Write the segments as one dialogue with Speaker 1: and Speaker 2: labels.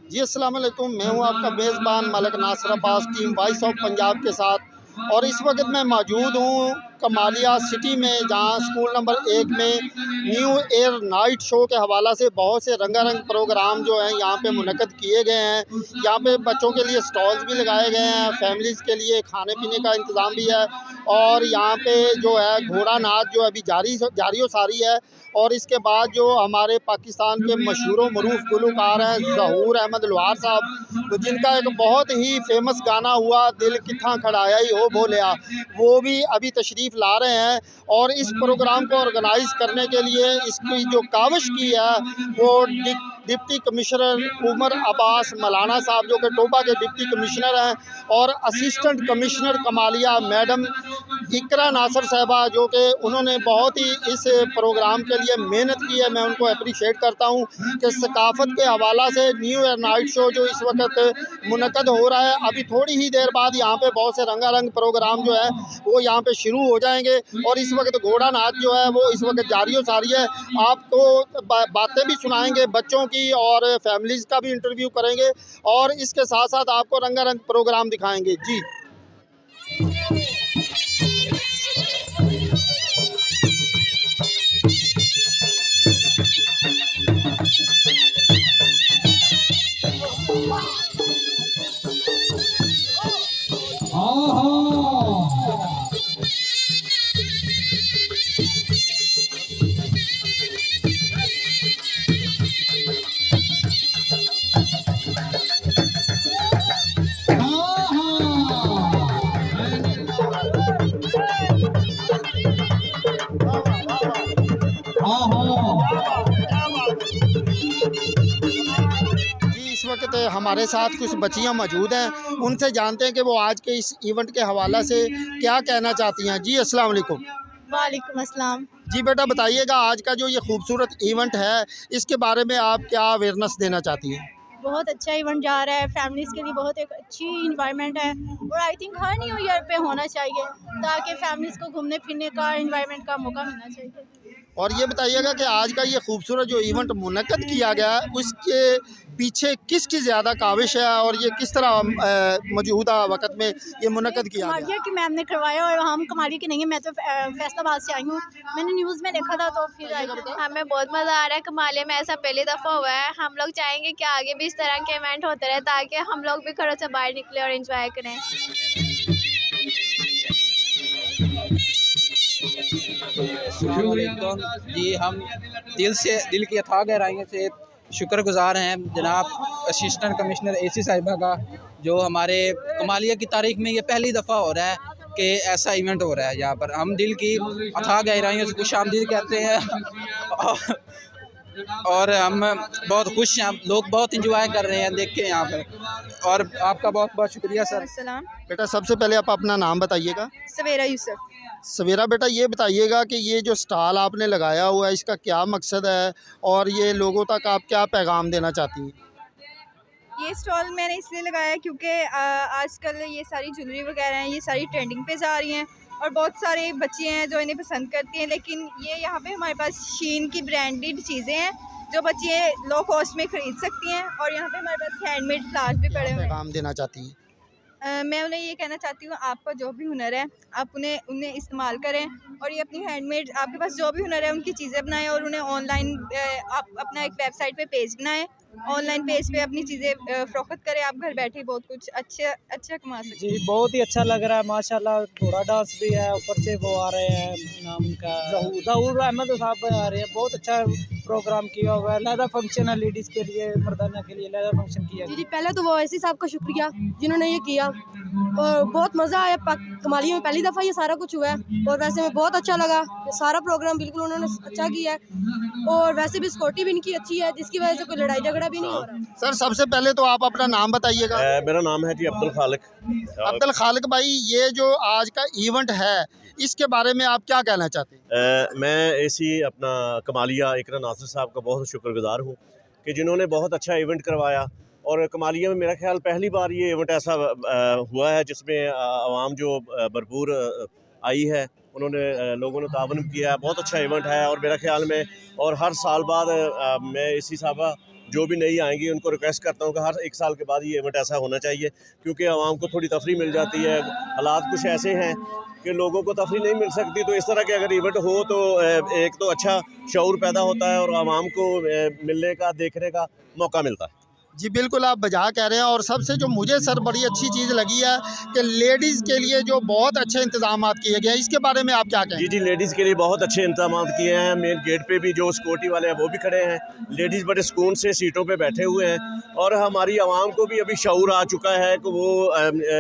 Speaker 1: जी अस्सलाम वालेकुम, मैं हूं आपका मेज़बान Malik Nasir Abbas, team voice of Punjab के साथ। और इस वक्त मैं मौजूद हूं कमालिया सिटी में, जहां स्कूल नंबर 1 में न्यू ईयर नाइट शो के हवाला से बहुत से रंगारंग प्रोग्राम जो हैं यहाँ पे मुनक़्क़द किए गए हैं। यहाँ पे बच्चों के लिए स्टॉल्स भी लगाए गए हैं, फैमिलीज़ के लिए खाने पीने का इंतज़ाम भी है। और यहाँ पे जो है घोड़ा नाच जो अभी जारी व सारी है। और इसके बाद जो हमारे पाकिस्तान के मशहूर व मरूफ गुलकार हैं ज़हूर अहमद लोहार साहब, जिनका एक बहुत ही फेमस गाना हुआ दिल कित्था खड़ाया ही हो बोलिया, वो भी अभी तशरीफ़ ला रहे हैं। और इस प्रोग्राम को ऑर्गेनाइज़ करने के लिए इसकी जो काविश की है वो डिप्टी कमिश्नर उमर अब्बास मलाना साहब, जो कि टोबा के डिप्टी कमिश्नर हैं, और असिस्टेंट कमिश्नर कमालिया मैडम इकरा नासर साहबा, जो कि उन्होंने बहुत ही इस प्रोग्राम के लिए मेहनत की है। मैं उनको अप्रिशिएट करता हूँ कि सकाफ़त के हवाला से न्यू ईयर नाइट शो जो इस वक्त मुनक़्क़द हो रहा है, अभी थोड़ी ही देर बाद यहाँ पे बहुत से रंगारंग प्रोग्राम जो है वो यहाँ पे शुरू हो जाएंगे। और इस वक्त घोड़ा नाच जो है वो इस वक्त जारी हो सारी है। आपको बातें भी सुनाएंगे बच्चों की, और फैमिलीज़ का भी इंटरव्यू करेंगे, और इसके साथ साथ आपको रंगारंग प्रोग्राम दिखाएंगे। जी इस वक्त हमारे साथ कुछ बच्चियां मौजूद हैं, उनसे जानते हैं कि वो आज के इस इवेंट के हवाला से क्या कहना चाहती हैं। जी अस्सलाम वालेकुम।
Speaker 2: वालेकुम अस्सलाम।
Speaker 1: जी बेटा, बताइएगा आज का जो ये खूबसूरत इवेंट है, इसके बारे में आप क्या अवेयरनेस देना चाहती हैं।
Speaker 2: बहुत अच्छा इवेंट जा रहा है, फैमिलीज़ के लिए बहुत एक अच्छी इन्वायरमेंट है, और I think her new year पे होना चाहिए ताकि फैमिलीज़ को घूमने फिरने का इन्वायरमेंट का मौका मिलना चाहिए।
Speaker 1: और ये बताइएगा कि आज का ये खूबसूरत जो इवेंट मुनक़्क़द किया गया है, उसके पीछे किसकी ज़्यादा काविश है, और ये किस तरह मौजूदा वक़्त में ये मुनक़्क़द किया गया?
Speaker 2: कमालिया की मैम ने करवाया, और हम कमालिया की नहीं है, मैं तो फैसलाबाद से आई हूँ। मैंने न्यूज़ में देखा था तो फिर
Speaker 3: हमें बहुत मज़ा आ रहा है। कमालिया में ऐसा पहली दफ़ा हुआ है। हम लोग चाहेंगे कि आगे भी इस तरह के इवेंट होते रहे ताकि हम लोग भी घरों से बाहर निकले और एंजॉय करें।
Speaker 4: जी, हम दिल की अथाह गहराइयों से शुक्रगुजार हैं जनाब असिस्टेंट कमिश्नर एसी साहिबा का, जो हमारे कमालिया की तारीख में ये पहली दफ़ा हो रहा है कि ऐसा इवेंट हो रहा है। यहाँ पर हम दिल की अथाह गहराइयों से खुशामदीद कहते हैं और हम बहुत खुश हैं। लोग बहुत इंजॉय कर रहे हैं देख के यहाँ पर, और आपका बहुत बहुत शुक्रिया सर।
Speaker 1: बेटा, सबसे पहले आप अपना नाम बताइएगा।
Speaker 2: सवेरा यूसुफ।
Speaker 1: सवेरा बेटा, ये बताइएगा कि ये जो स्टॉल आपने लगाया हुआ है, इसका क्या मकसद है, और ये लोगों तक आप क्या पैगाम देना चाहती हैं।
Speaker 2: ये स्टॉल मैंने इसलिए लगाया क्योंकि आजकल ये सारी ज्वेलरी वगैरह हैं, ये सारी ट्रेंडिंग पे जा रही हैं, और बहुत सारे बच्चे हैं जो इन्हें पसंद करते हैं। लेकिन ये यहाँ पे हमारे पास शीन की ब्रांडेड चीज़ें हैं जो बच्चे लो कॉस्ट में ख़रीद सकती हैं, और यहाँ पे हमारे पास हैंडमेड फ्लावर्स भी पड़े हुए हैं।
Speaker 1: पैगाम देना चाहती हैं।
Speaker 2: मैं उन्हें ये कहना चाहती हूँ, आपका जो भी हुनर है आप उन्हें इस्तेमाल करें, और ये अपनी हैंडमेड, आपके पास जो भी हुनर है उनकी चीज़ें बनाएं, और उन्हें ऑनलाइन आप अपना एक वेबसाइट पे पेज बनाएं, ऑनलाइन पेज पे अपनी चीज़ें फ़रोख्त करें। आप घर बैठे बहुत कुछ अच्छा कमा सकते हैं।
Speaker 5: जी, बहुत ही अच्छा लग रहा है माशाल्लाह। थोड़ा डांस भी है, ऊपर से वो आ रहे हैं, नाम उनका ज़हूर अहमद साहब आ रहे हैं। बहुत अच्छा प्रोग्राम किया हुआ है। लहदा फंक्शन है लेडीज़ के लिए, मर्दाना के लिए लहदा फंक्शन किया
Speaker 6: जी पहले तो वो एसी साहब का शुक्रिया जिन्होंने ये किया, और बहुत मज़ा आया। कमालिया में पहली दफ़ा ये सारा कुछ हुआ है, और वैसे में बहुत अच्छा लगा। सारा प्रोग्राम बिल्कुल उन्होंने अच्छा किया है, और वैसे भी सिक्योरिटी भी इनकी अच्छी है, जिसकी वजह से कोई लड़ाई झगड़ा भी नहीं हो रहा।
Speaker 1: सर, सबसे पहले तो आप अपना नाम बताइएगा।
Speaker 7: मेरा नाम है जी अब्दुल खालिक।
Speaker 1: अब्दुल खालिक भाई, ये जो आज का इवेंट है, इसके बारे में आप क्या कहना चाहते हैं।
Speaker 7: मैं एसी अपना कमालिया इकरा नासिर साहब का बहुत शुक्रगुजार हूँ कि जिन्होंने बहुत अच्छा इवेंट करवाया। और कमालिया में मेरा ख्याल पहली बार ये इवेंट ऐसा हुआ है जिसमें आवाम जो भरपूर आई है, उन्होंने लोगों ने तावन किया है। बहुत अच्छा इवेंट है, और मेरा ख्याल में और हर साल बाद मैं इसी साहबा जो भी नई आएंगी उनको रिक्वेस्ट करता हूँ कि हर 1 साल के बाद ये इवेंट ऐसा होना चाहिए, क्योंकि आवाम को थोड़ी तफरी मिल जाती है। हालात कुछ ऐसे हैं कि लोगों को तफरी नहीं मिल सकती, तो इस तरह के अगर इवेंट हो तो एक तो अच्छा शऊर पैदा होता है और आवाम को मिलने का, देखने का मौका मिलता है।
Speaker 1: जी बिल्कुल, आप बजा कह रहे हैं। और सबसे जो मुझे सर बड़ी अच्छी चीज़ लगी है कि लेडीज़ के लिए जो बहुत अच्छे इंतजाम किए गए हैं, इसके बारे में आप क्या कहें?
Speaker 7: जी, लेडीज़ के लिए बहुत अच्छे इंतजाम किए हैं। मेन गेट पे भी जो सिक्योरिटी वाले हैं वो भी खड़े हैं। लेडीज़ बड़े सुकून से सीटों पे बैठे हुए हैं और हमारी आवाम को भी अभी शऊर आ चुका है कि वो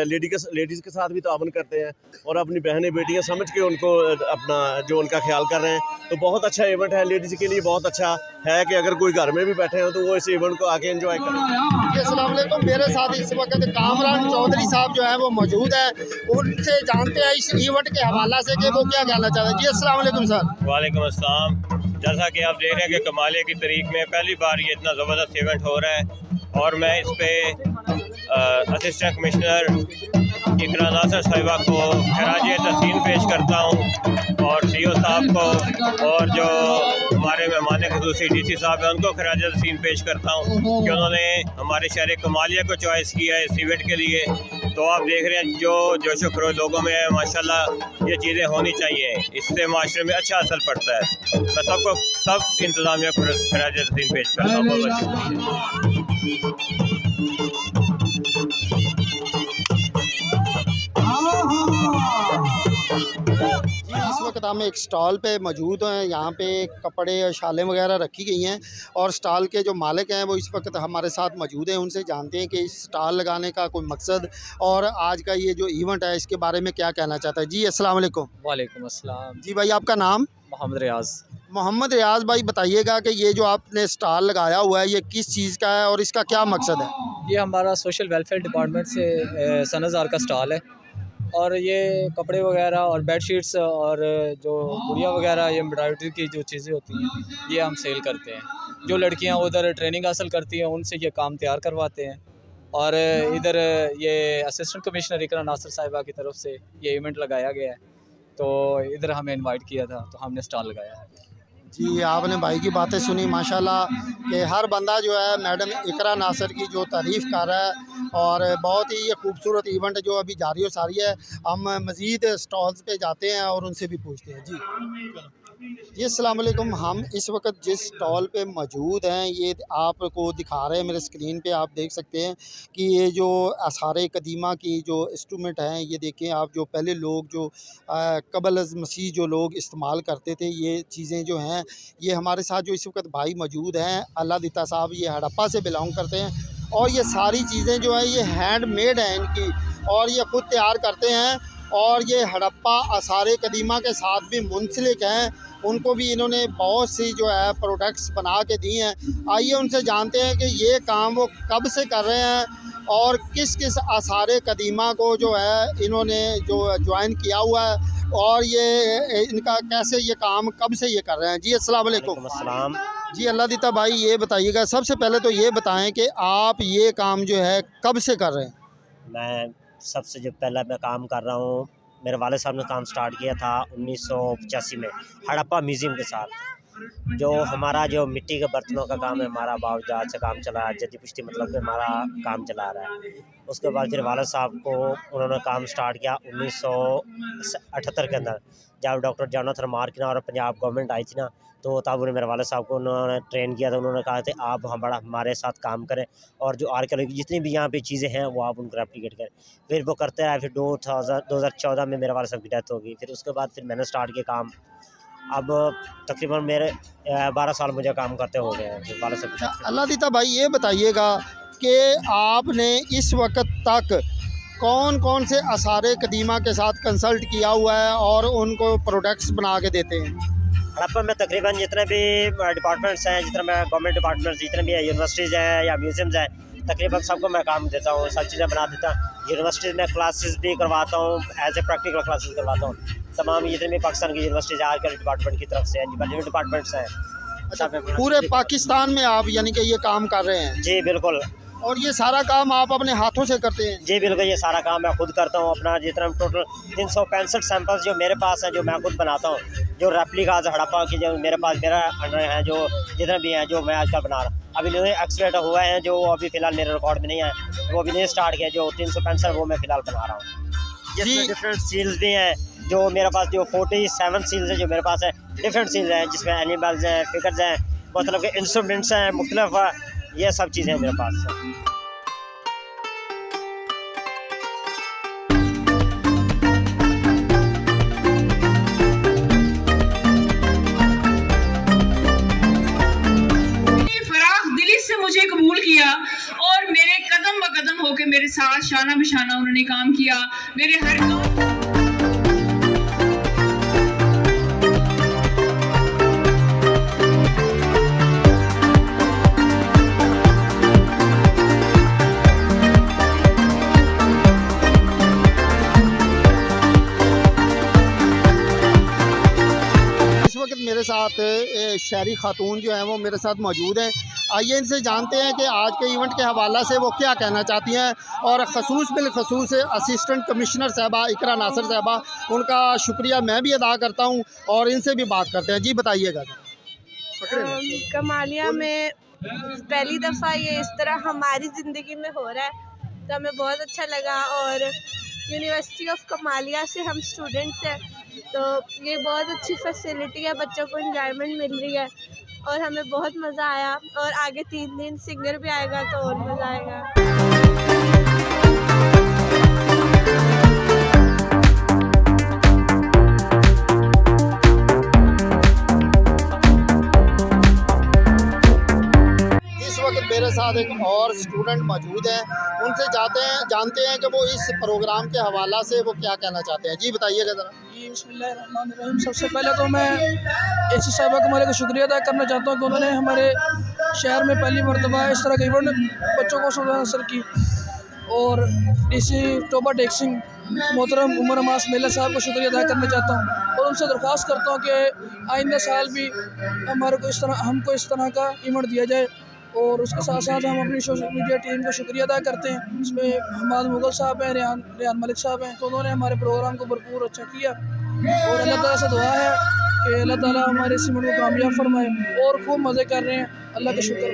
Speaker 7: लेडीज़ के साथ भी ताउन करते हैं और अपनी बहनें बेटियाँ समझ के उनको अपना जो उनका ख्याल कर रहे हैं। तो बहुत अच्छा इवेंट है, लेडीज़ के लिए बहुत अच्छा है कि अगर कोई घर में भी बैठे हैं तो वो इस इवेंट को आके एंजॉय करें।
Speaker 1: जी अस्सलाम वालेकुम। मेरे साथ इस वक्त कामरान चौधरी साहब जो है वो मौजूद है, उनसे जानते हैं इस इवेंट के हवाला से कि वो क्या कहना चाहते हैं। जी अस्सलाम वालेकुम सर।
Speaker 8: वालेकुम अस्सलाम। जैसा कि आप देख रहे हैं कि कमालिया की तारीख में पहली बार ये इतना ज़बरदस्त इवेंट हो रहा है और मैं इस पे असिस्टेंट कमिश्नर इकरा नासर साहिबा को खराज तहसीन पेश करता हूँ और CO साहब को और जो हमारे मेहमान ख़ुसूसी DC साहब हैं उनको खराज तहसीन पेश करता हूँ कि उन्होंने हमारे शहर कमालिया को चॉइस किया है इस इवेंट के लिए। तो आप देख रहे हैं जो जोशो खरोश लोगों में है, माशाल्लाह ये चीज़ें होनी चाहिए, इससे माशरे में अच्छा असर पड़ता है। मैं सबको सब इंतज़ामिया को खराज तहसीन पेश करता हूँ। बहुत बहुत शुक्रिया।
Speaker 1: इस वक्त हम एक स्टॉल पे मौजूद हैं। यहाँ पे कपड़े और शालें वगैरह रखी गई हैं और स्टॉल के जो मालिक हैं वो इस वक्त हमारे साथ मौजूद हैं। उनसे जानते हैं कि इस स्टॉल लगाने का कोई मकसद और आज का ये जो इवेंट है इसके बारे में क्या कहना चाहता है। जी अस्सलाम वालेकुम।
Speaker 5: वालेकुम अस्सलाम।
Speaker 1: जी भाई, आपका नाम?
Speaker 5: मोहम्मद रियाज।
Speaker 1: मोहम्मद रियाज भाई, बताइएगा कि ये जो आपने स्टॉल लगाया हुआ है ये किस चीज़ का है और इसका क्या मकसद है?
Speaker 5: ये हमारा सोशल वेलफेयर डिपार्टमेंट से सनज़ार का स्टॉल है और ये कपड़े वगैरह और बेडशीट्स और जो गुड़िया वगैरह, ये एम्ब्रॉयडरी की जो चीज़ें होती हैं ये हम सेल करते हैं। जो लड़कियां उधर ट्रेनिंग हासिल करती हैं उनसे ये काम तैयार करवाते हैं और इधर ये असिस्टेंट कमिश्नर इकरा नासर साहिबा की तरफ से ये इवेंट लगाया गया है, तो इधर हमें इनवाइट किया था तो हमने स्टॉल लगाया है।
Speaker 1: जी, आपने भाई की बातें सुनी माशाल्लाह कि हर बंदा जो है मैडम इकरा नासर की जो तारीफ़ कर रहा है और बहुत ही ये खूबसूरत इवेंट जो अभी जारी और सारी है। हम मज़ीद स्टॉल्स पे जाते हैं और उनसे भी पूछते हैं। जी अस्सलाम वालेकुम। हम इस वक्त जिस स्टॉल पे मौजूद हैं ये आपको दिखा रहे हैं मेरे स्क्रीन पे, आप देख सकते हैं कि ये जो आसार कदीमा की जो इंस्ट्रूमेंट हैं, ये देखें आप, जो पहले लोग जो कबल अज़ मसीह जो लोग इस्तेमाल करते थे, ये चीज़ें जो हैं ये हमारे साथ जो इस वक्त भाई मौजूद हैं अल्लाह दिता साहब, ये हड़प्पा से बिलोंग करते हैं और ये सारी चीज़ें जो है ये हैंडमेड हैं इनकी और ये ख़ुद तैयार करते हैं और ये हड़प्पा आसार कदीमा के साथ भी मुंसलिक हैं। उनको भी इन्होंने बहुत सी जो है प्रोडक्ट्स बना के दी हैं। आइए उनसे जानते हैं कि ये काम वो कब से कर रहे हैं और किस किस आसार कदीमा को जो है इन्होंने जो ज्वाइन किया हुआ है और ये इनका कैसे ये काम कब से ये कर रहे हैं। जी अस्सलाम वालेकुम।
Speaker 9: अस्सलाम।
Speaker 1: जी अल्लाह दीता भाई, ये बताइएगा सबसे पहले तो ये बताएं कि आप ये काम जो है कब से कर रहे हैं?
Speaker 9: मैं सबसे जो पहला मैं काम कर रहा हूँ, मेरे वाले साहब ने काम स्टार्ट किया था 1985 में हड़प्पा म्यूज़ियम के साथ। जो हमारा जो मिट्टी के बर्तनों का काम है, हमारा बावजात से काम चला, जद्दी पुश्ती मतलब कि हमारा काम चला रहा है। उसके बाद फिर वाले साहब को उन्होंने काम स्टार्ट किया 1978 के अंदर, जब डॉक्टर जॉनथन मार्किना और पंजाब गवर्नमेंट आई थी ना, तो तब उन्हें मेरे वाले साहब को उन्होंने ट्रेन किया था। उन्होंने कहा था आप हमारे साथ काम करें और जो आर्कियोलॉजी जितनी भी यहाँ पे चीज़ें हैं वो आप उनको रेप्लिकेट करें। फिर वो करते रहे। फिर 2014 में मेरे वाले साहब की डेथ हो गई। फिर उसके बाद फिर मैंने स्टार्ट किया काम। अब तकरीबन मेरे 12 साल मुझे काम करते हो गए हैं फिर वाले साहब।
Speaker 1: अल्लाह दीता भाई, ये बताइएगा कि आपने इस वक्त तक कौन कौन से आसार कदीमा के साथ कंसल्ट किया हुआ है और उनको प्रोडक्ट्स बना के देते हैं?
Speaker 9: हड़प्पा में तकरीबन जितने भी डिपार्टमेंट्स हैं, जितने मैं गवर्नमेंट डिपार्टमेंट्स जितने भी यूनिवर्सिटीज़ हैं या म्यूज़ियम्स हैं, तकरीबन सबको मैं काम देता हूँ, सब चीज़ें बना देता हूँ। यूनिवर्सिटीज़ में क्लासेस भी करवाता हूँ, एज ए प्रैक्टिकल क्लासेस करवाता हूँ। तमाम जितने भी पाकिस्तान की यूनिवर्सिटीज़ आर्कियोलॉजी डिपार्टमेंट की तरफ से जो डिपार्टमेंट्स हैं।
Speaker 1: अच्छा, पूरे पाकिस्तान में आप यानी कि ये काम कर रहे हैं?
Speaker 9: जी बिल्कुल।
Speaker 1: और ये सारा काम आप अपने हाथों से करते हैं?
Speaker 9: जी बिल्कुल, ये सारा काम मैं खुद करता हूँ। अपना जितना टोटल 365 सैंपल्स जो मेरे पास हैं, जो मैं खुद बनाता हूँ, जो रेप्लिकाज हड़प्पा की जो मेरे पास मेरा अंडर हैं, जो जितने भी हैं जो मैं आजकल बना रहा हूँ। अभी न्यू एक्सपेक्ट हुआ है जो अभी फ़िलहाल मेरे रिकॉर्ड में नहीं है, वो अभी नहीं स्टार्ट किया। जो 365 वो मैं फ़िलहाल बना रहा हूँ, जिसमें डिफरेंट सील्स भी हैं। जो मेरे पास जो 47 सील्स हैं जो मेरे पास है, डिफरेंट सील्स हैं जिसमें एनिमल्स हैं, फिगर्स हैं, मतलब के इंस्ट्रूमेंट्स हैं मुख्तलिफ, ये सब चीज़ें मेरे पास हैं।
Speaker 10: मुझे कबूल किया और मेरे कदम ब कदम होके मेरे साथ शाना बिशाना उन्होंने काम किया। मेरे हर
Speaker 1: इस वक्त मेरे साथ शहरी खातून जो हैं वो मेरे साथ मौजूद हैं। आइए इनसे जानते हैं कि आज के इवेंट के हवाला से वो क्या कहना चाहती हैं, और ख़ुसूस बिलख़ुसूस असिस्टेंट कमिश्नर साहबा इकरा नासिर साहबा, उनका शुक्रिया मैं भी अदा करता हूं और इनसे भी बात करते हैं। जी बताइएगा।
Speaker 11: कमालिया में पहली दफ़ा ये इस तरह हमारी ज़िंदगी में हो रहा है तो हमें बहुत अच्छा लगा, और यूनिवर्सिटी ऑफ कमालिया से हम स्टूडेंट्स हैं तो ये बहुत अच्छी फैसिलिटी है, बच्चों को एंजॉयमेंट मिल रही है और हमें बहुत मज़ा आया। और आगे 3 दिन सिंगर भी आएगा तो और मज़ा आएगा।
Speaker 1: मेरे साथ एक और स्टूडेंट मौजूद हैं, उनसे जानते हैं कि वो इस प्रोग्राम के हवाला से वो क्या कहना चाहते हैं। जी बताइएगा ज़रा।
Speaker 5: जी बिस्मिल्लाहिर्रहमानिर्रहीम। सबसे पहले तो मैं एसी साहिबा कमालिया का शुक्रिया अदा करना चाहता हूँ कि उन्होंने हमारे शहर में पहली मरतबा इस तरह का इवेंट बच्चों को सर की, और DC टोबा टेक्सिंग मोहतरम उमर अमास मेला साहब को शुक्रिया अदा करना चाहता हूँ, और उनसे दरख्वास्त करता हूँ कि आइंदा साल भी हमको इस तरह का इवेंट दिया जाए। और उसके साथ साथ हम अपनी सोशल मीडिया टीम को शुक्रिया अदा करते हैं। इसमें हमाद मुगल साहब हैं, रेहान मलिक साहब हैं, तो उन्होंने हमारे प्रोग्राम को भरपूर अच्छा किया, और अल्लाह ताला से दुआ है कि अल्लाह ताला हमारे इस इवेंट को कामयाब फरमाए। और खूब मज़े कर रहे हैं, अल्लाह का शुक्र।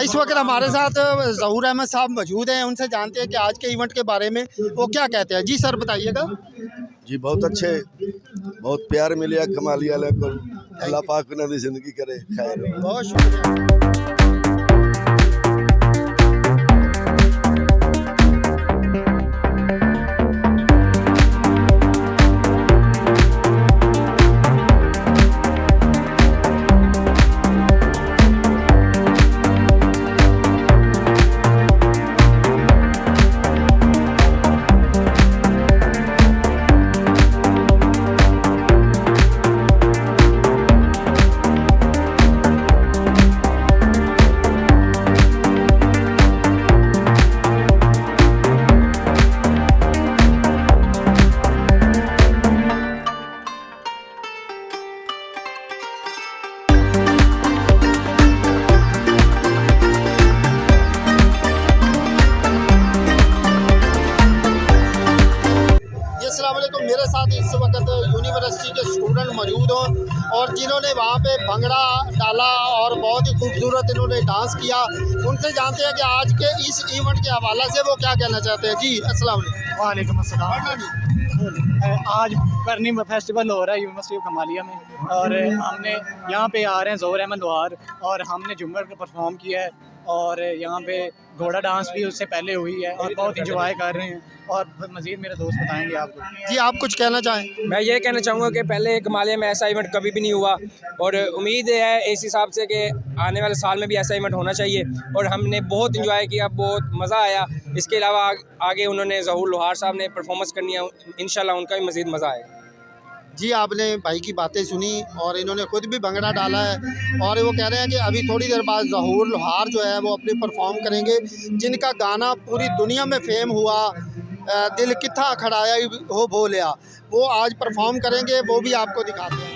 Speaker 1: इस वक्त हमारे साथ ज़हूर अहमद साहब मौजूद हैं, उनसे जानते हैं कि आज के इवेंट के बारे में वो क्या कहते हैं। जी सर बताइएगा।
Speaker 12: जी बहुत अच्छे, बहुत प्यार मिले कमालिया को, अल्लाह पाक उन्होंने ज़िंदगी करे खैर।
Speaker 1: बहुत शुक्रिया। मेरे साथ इस वक्त यूनिवर्सिटी के स्टूडेंट मौजूद हों और जिन्होंने वहाँ पे भंगड़ा डाला और बहुत ही खूबसूरत इन्होंने डांस किया, उनसे जानते हैं कि आज के इस इवेंट के हवाले से वो क्या कहना चाहते हैं। जी अस्सलाम
Speaker 5: वालेकुम अस्सलाम। आज करनी फेस्टिवल हो रहा है यूनिवर्सिटी ऑफ कमालिया में, और हमने यहाँ पे आ रहे हैं ज़हूर अहमद लोहार, और हमने झूमर का परफॉर्म किया है, और यहाँ पे घोड़ा डांस भी उससे पहले हुई है, और बहुत इंजॉय कर रहे हैं। और मज़ीद मेरे दोस्त बताएंगे आपको।
Speaker 1: जी आप कुछ कहना चाहें?
Speaker 13: मैं ये कहना चाहूँगा कि पहले कमालिया में ऐसा इवेंट कभी भी नहीं हुआ, और उम्मीद है इस हिसाब से कि आने वाले साल में भी ऐसा इवेंट होना चाहिए, और हमने बहुत इंजॉय किया, बहुत मज़ा आया। इसके अलावा आगे उन्होंने ज़हूर लोहार साहब ने परफॉर्मेंस करनी है, इंशाल्लाह उनका भी मज़ीद मज़ा आएगा।
Speaker 1: जी आपने भाई की बातें सुनी, और इन्होंने खुद भी भंगड़ा डाला है, और वो कह रहे हैं कि अभी थोड़ी देर बाद ज़हूर लोहार जो है वो अपनी परफॉर्म करेंगे, जिनका गाना पूरी दुनिया में फेम हुआ, दिल किथा खड़ाया हो भोलिया, वो आज परफॉर्म करेंगे, वो भी आपको दिखाते हैं।